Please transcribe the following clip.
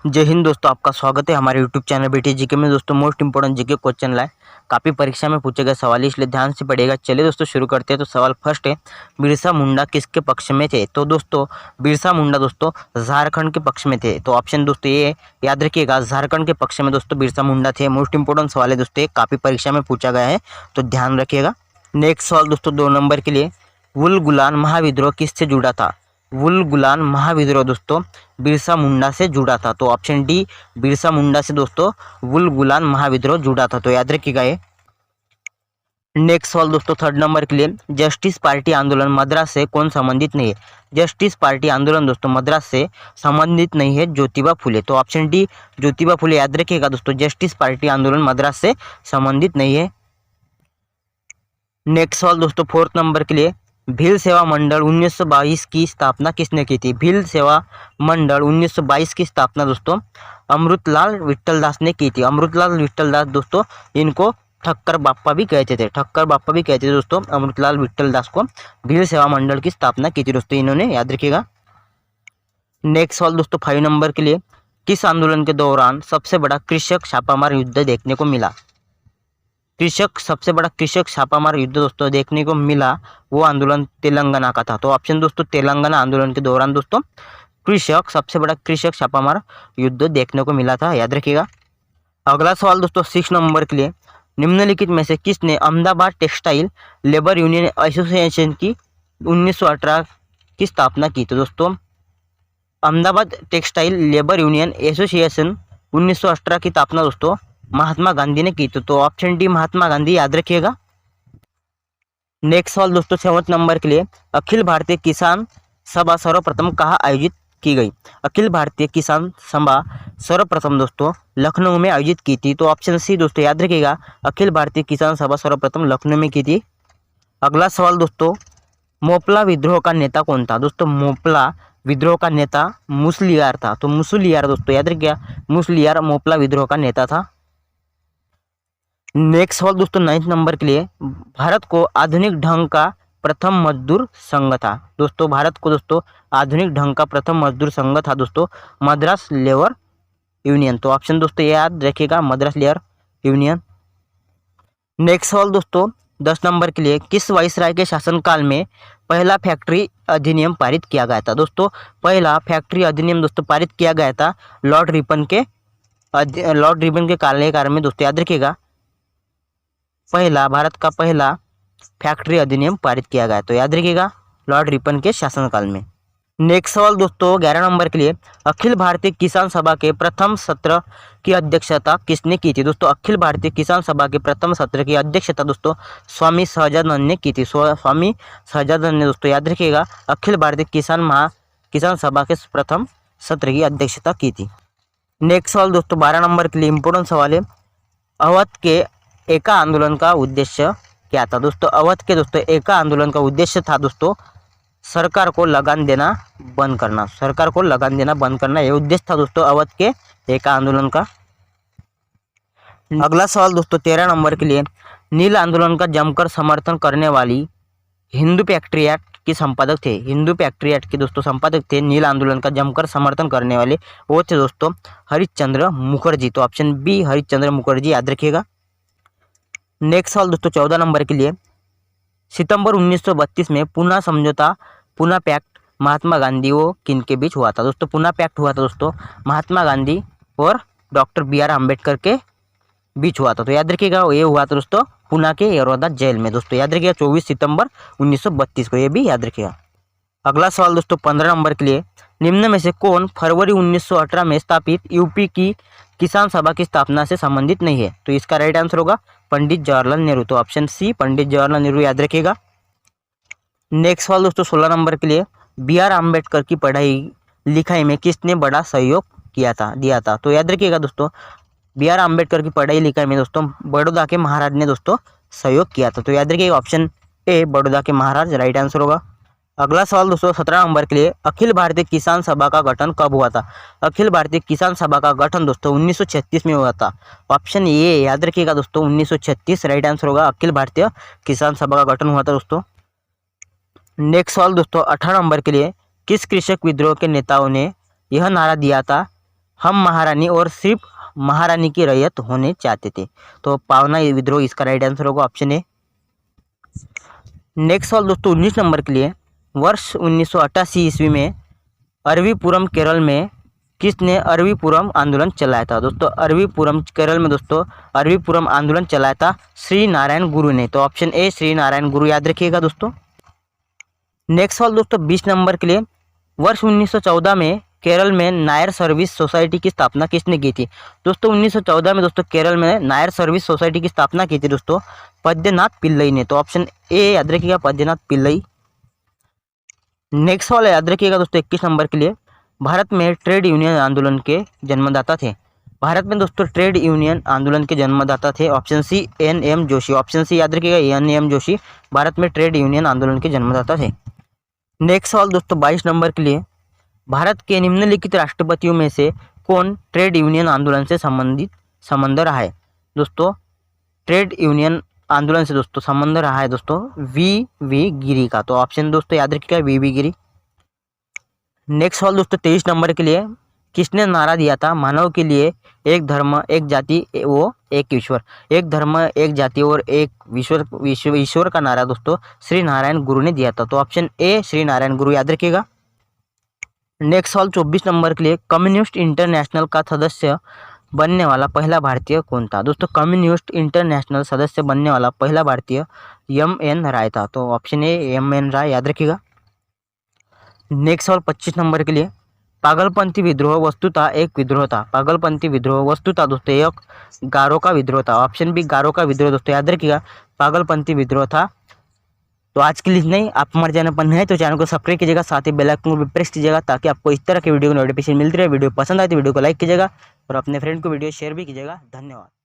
जय हिंद दोस्तों, आपका स्वागत है हमारे यूट्यूब चैनल बेटी जीके में। दोस्तों मोस्ट इंपोर्टेंट जीके क्वेश्चन लाए, काफ़ी परीक्षा में पूछे गए सवाल, इसलिए ध्यान से पढ़िएगा। चलिए दोस्तों शुरू करते हैं। तो सवाल फर्स्ट है, बिरसा मुंडा किसके पक्ष में थे? तो दोस्तों बिरसा मुंडा दोस्तों झारखंड के पक्ष में थे। तो ऑप्शन दोस्तों ये याद रखिएगा, झारखंड के पक्ष में दोस्तों बिरसा मुंडा थे। मोस्ट इंपोर्टेंट सवाल है दोस्तों, काफ़ी परीक्षा में पूछा गया है, तो ध्यान रखिएगा। नेक्स्ट सवाल दोस्तों 2 नंबर के लिए, वुल-गुलान महाविद्रोह किससे जुड़ा था? वुल-गुलान महाविद्रोह दोस्तों बिरसा मुंडा से जुड़ा था। तो ऑप्शन डी, बिरसा मुंडा से दोस्तों वुल-गुलान महाविद्रोह जुड़ा था। तो याद रखिएगा ये। नेक्स्ट सवाल दोस्तों 3rd नंबर के लिए, जस्टिस पार्टी आंदोलन मद्रास से कौन संबंधित नहीं है? जस्टिस पार्टी आंदोलन दोस्तों मद्रास से संबंधित नहीं है ज्योतिबा फुले। तो ऑप्शन डी ज्योतिबा फुले, याद रखिएगा दोस्तों, जस्टिस पार्टी आंदोलन मद्रास से संबंधित नहीं है। नेक्स्ट सवाल दोस्तों 4th नंबर के लिए, भील सेवा मंडल 1922 की स्थापना किसने की थी? भील सेवा मंडल 1922 की स्थापना दोस्तों अमृतलाल विट्ठलदास ने की थी। अमृतलाल विट्ठलदास दोस्तों इनको ठक्कर बाप्पा भी कहते थे, ठक्कर बाप्पा भी कहते थे दोस्तों अमृतलाल विट्ठलदास को। भील सेवा मंडल की स्थापना की थी दोस्तों इन्होंने, याद रखिएगा। नेक्स्ट सवाल दोस्तों 5 नंबर के लिए, किस आंदोलन के दौरान सबसे बड़ा कृषक छापामार युद्ध देखने को मिला? सबसे बड़ा कृषक छापामार युद्ध दोस्तों देखने को मिला, वो आंदोलन तेलंगाना का था। तो ऑप्शन दोस्तों तेलंगाना आंदोलन के दौरान दोस्तों सबसे बड़ा कृषक छापामार युद्ध देखने को मिला था, याद रखिएगा। अगला सवाल दोस्तों 6 नंबर के लिए, निम्नलिखित में से किसने Ahmedabad textile labour union association की 1918 की स्थापना की? तो दोस्तों Ahmedabad textile labour union association 1918 की स्थापना दोस्तों महात्मा गांधी ने की। तो ऑप्शन डी महात्मा गांधी, याद रखिएगा। नेक्स्ट सवाल दोस्तों 7 नंबर के लिए, अखिल भारतीय किसान सभा सर्वप्रथम कहाँ आयोजित की गई? अखिल भारतीय किसान सभा सर्वप्रथम दोस्तों लखनऊ में आयोजित की थी। तो ऑप्शन सी दोस्तों, याद रखिएगा, अखिल भारतीय किसान सभा सर्वप्रथम लखनऊ में की थी। अगला सवाल दोस्तों, मोपला विद्रोह का नेता कौन था? दोस्तों मोपला विद्रोह का नेता मुसलियार था। तो मुसलियार दोस्तों, याद रखिएगा, मुसलियार मोपला विद्रोह का नेता था। नेक्स्ट सवाल दोस्तों 9th नंबर के लिए, भारत को आधुनिक ढंग का प्रथम मजदूर संघ था। दोस्तों भारत को दोस्तों आधुनिक ढंग का प्रथम मजदूर संघ था दोस्तों मद्रास लेबर यूनियन। तो ऑप्शन दोस्तों याद रखिएगा, मद्रास लेबर यूनियन। नेक्स्ट सवाल दोस्तों 10 नंबर के लिए, किस वाइसराय के शासनकाल में पहला फैक्ट्री अधिनियम पारित किया गया था? दोस्तों पहला फैक्ट्री अधिनियम दोस्तों पारित किया गया था लॉर्ड रिपन के कार्यकाल में दोस्तों, याद रखिएगा, भारत का पहला फैक्ट्री अधिनियम पारित किया गया। तो याद रखिएगा, लॉर्ड रिपन के शासनकाल में। नेक्स्ट सवाल दोस्तों 11 नंबर के लिए, अखिल भारतीय किसान सभा के प्रथम सत्र की अध्यक्षता किसने की थी? दोस्तों अखिल भारतीय किसान सभा के प्रथम सत्र की अध्यक्षता दोस्तों स्वामी सहजानंद ने की थी। स्वामी सहजानंद ने दोस्तों, याद रखिएगा, अखिल भारतीय किसान सभा के प्रथम सत्र की अध्यक्षता की थी। नेक्स्ट सवाल दोस्तों 12 नंबर के लिए इंपोर्टेंट सवाल है, अवध के एका आंदोलन का उद्देश्य क्या था? दोस्तों अवध के दोस्तों एका आंदोलन का उद्देश्य था दोस्तों सरकार को लगान देना बंद करना। सरकार को लगान देना बंद करना ये उद्देश्य था दोस्तों अवध के एका आंदोलन का। अगला सवाल दोस्तों 13 नंबर के लिए, नील आंदोलन का जमकर समर्थन करने वाली हिंदू पैट्रियट के संपादक थे। हिंदू पैट्रियट के दोस्तों संपादक थे नील आंदोलन का जमकर समर्थन करने वाले, वो थे दोस्तों हरिश्चंद्र मुखर्जी। तो ऑप्शन बी हरिश्चंद्र मुखर्जी, याद रखिएगा। नेक्स्ट सवाल दोस्तों 14 नंबर के लिए, सितंबर 1932 में पुना समझौता पुना पैक्ट महात्मा गांधी व किन के बीच हुआ था? दोस्तों पुना पैक्ट हुआ था दोस्तों महात्मा गांधी और डॉक्टर BR अम्बेडकर के बीच हुआ था। तो याद रखिएगा, ये हुआ था दोस्तों पुना के यरोदा जेल में। दोस्तों याद रखिएगा 24 सितंबर 1932 को, ये भी याद रखिएगा। अगला सवाल दोस्तों 15 नंबर के लिए, निम्न में से कौन फरवरी 1918 में स्थापित यूपी की किसान सभा की स्थापना से संबंधित नहीं है? तो इसका राइट आंसर होगा पंडित जवाहरलाल नेहरू। तो ऑप्शन सी पंडित जवाहरलाल नेहरू, याद रखिएगा। नेक्स्ट सवाल दोस्तों 16 नंबर के लिए, BR अम्बेडकर की पढ़ाई लिखाई में किसने बड़ा सहयोग दिया था? तो याद रखिएगा दोस्तों BR अम्बेडकर की पढ़ाई लिखाई में दोस्तों बड़ौदा के महाराज ने दोस्तों सहयोग किया था। तो याद रखिएगा ऑप्शन ए बड़ौदा के महाराज राइट आंसर होगा। अगला सवाल दोस्तों 17 नंबर के लिए, अखिल भारतीय किसान सभा का गठन कब हुआ था? अखिल भारतीय किसान सभा का गठन दोस्तों 1936 में हुआ था। ऑप्शन ए, याद रखिएगा दोस्तों 1936 राइट आंसर होगा, अखिल भारतीय किसान सभा का गठन हुआ था दोस्तों। नेक्स्ट सवाल दोस्तों 18 नंबर के लिए, किस कृषक विद्रोह के नेताओं ने यह नारा दिया था हम महारानी और सिर्फ महारानी की रैयत होने चाहते थे। तो पावना विद्रोह इसका राइट आंसर होगा ऑप्शन ए। नेक्स्ट सवाल दोस्तों 19 नंबर के लिए, वर्ष 1988 ईस्वी में अरवीपुरम केरल में किसने अरवीपुरम आंदोलन चलाया था? दोस्तों अरवीपुरम केरल में दोस्तों अरवीपुरम आंदोलन चलाया था श्री नारायण गुरु ने। तो ऑप्शन ए श्री नारायण गुरु याद रखिएगा दोस्तों। नेक्स्ट सवाल दोस्तों 20 नंबर के लिए, वर्ष 1914 में केरल में नायर सर्विस सोसाइटी की स्थापना किसने की थी? दोस्तों 1914 में दोस्तों केरल में नायर सर्विस सोसाइटी की स्थापना की थी दोस्तों पद्यनाथ पिल्लई ने। तो ऑप्शन ए याद रखिएगा पद्यनाथ पिल्लई। नेक्स्ट सवाल याद रखिएगा दोस्तों 21 नंबर के लिए, भारत में ट्रेड यूनियन आंदोलन के जन्मदाता थे? भारत में दोस्तों ट्रेड यूनियन आंदोलन के जन्मदाता थे option C N M. Joshi. Option C याद रखिएगा एन.एम. जोशी भारत में ट्रेड यूनियन आंदोलन के जन्मदाता थे। नेक्स्ट सवाल दोस्तों 22 नंबर के लिए, भारत के निम्नलिखित राष्ट्रपतियों में से कौन ट्रेड यूनियन आंदोलन से संबंध रहा है? दोस्तों ट्रेड यूनियन आंदोलन से दोस्तों संबंध रहा है दोस्तों वी गिरी का। तो ऑप्शन दोस्तों याद रखिएगा वी गिरी। नेक्स्ट सवाल दोस्तों 23 नंबर के लिए, किसने नारा दिया था मानव के लिए एक धर्म एक जाति वो एक ईश्वर? एक धर्म एक जाति और एक ईश्वर का नारा दोस्तों श्री नारायण गुरु ने दिया था। तो ऑप्शन ए श्री नारायण गुरु याद रखिएगा। नेक्स्ट सवाल 24 नंबर के लिए, कम्युनिस्ट इंटरनेशनल का सदस्य बनने वाला पहला भारतीय कौन था? दोस्तों कम्युनिस्ट इंटरनेशनल सदस्य बनने वाला पहला भारतीय M.N. राय था। तो ऑप्शन ए M.N. राय याद रखिएगा। नेक्स्ट सवाल 25 नंबर के लिए, पागलपंथी विद्रोह वस्तुतः एक विद्रोह था? पागलपंथी विद्रोह वस्तुतः दोस्तों एक गारो का विद्रोह था। ऑप्शन बी गारो का विद्रोह दोस्तों याद रखिएगा पागलपंथी विद्रोह था। तो आज के लिए नहीं, आप हमारे चैनल पर नए तो चैनल को सब्सक्राइब कीजिएगा, साथ ही बेल आइकन को भी प्रेस कीजिएगा ताकि आपको इस तरह के वीडियो की नोटिफिकेशन मिलती रहे। वीडियो पसंद आए तो वीडियो को लाइक कीजिएगा और अपने फ्रेंड को वीडियो शेयर भी कीजिएगा। धन्यवाद।